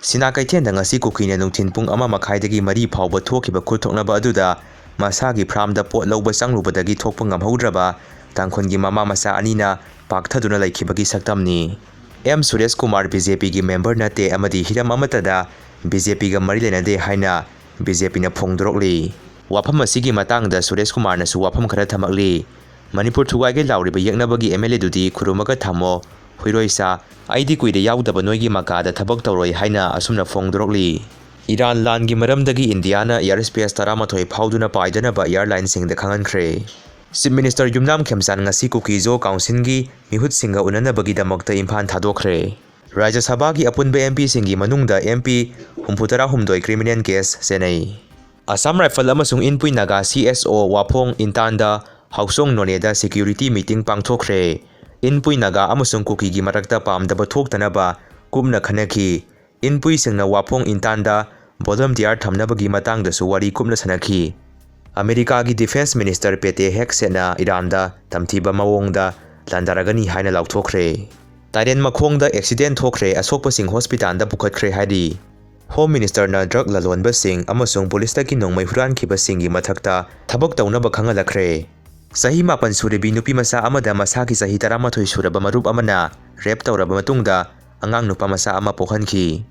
Sina kaithenda ngasi kukina nungthin pung 1:30 4 phawba thokiba khutthoknaba aduda masagi phramda pot lawba changlubadagi thokpa ngamhaudraba Tangkhulgi mama macha anina Pakthaduna Leikhibagi saktamni. M Suresh Kumar Bjp gi member Natte amadi hiram amatada BJP ga mari lenade haina BJP na phongdrokli. Wafam asigi matangda Suresh Kumar nasu wafam khara thamakli. Manipur thugai ge lauriba yeknabagi MLA dudi khurumaga thamo huiroisa aidi kuide yaudaba noigi makada thabak tawroi haina asumna phongdrokli. Iran lan gi maramdagi Indiana airspace 13 phawduna paidanaba airline singda khangankhre. Chief Minister Yumnam Khemsan ngasi Kukizo Council gi mihut singa unanabagi damakta Imphal thadokre. Rajya Sabha gi apunba MP singi manungda MP 63 criminal case senai. Assam Rifle amasung Inpui Naga CSO Wapong Intanda Hausong Noneda security meeting pangthokre. Inpui Naga amasung Kuki gi marakta pamdaba thoktanaba kumna khanaki. Inpui singna Wapong Intanda volunteer thamnabagi matangdasu wari kumna sanaki. America gi Defense Minister Pete Hegsena Iranda tamthiba mawongda landaragani haina lauthokre. Tairen makhongda accident thokre asokpa sing hospital da pukhatkre haidi. Home Minister na drug lalonba sing amasung police ta ki nongmai huran khiba singi mathakta thabak tawnaba khangalakre. Sahi 8 suribi nupi masa amada masaki sahi 13 suraba marup amana rape tawraba matungda angang nupa masa ama pokhanki.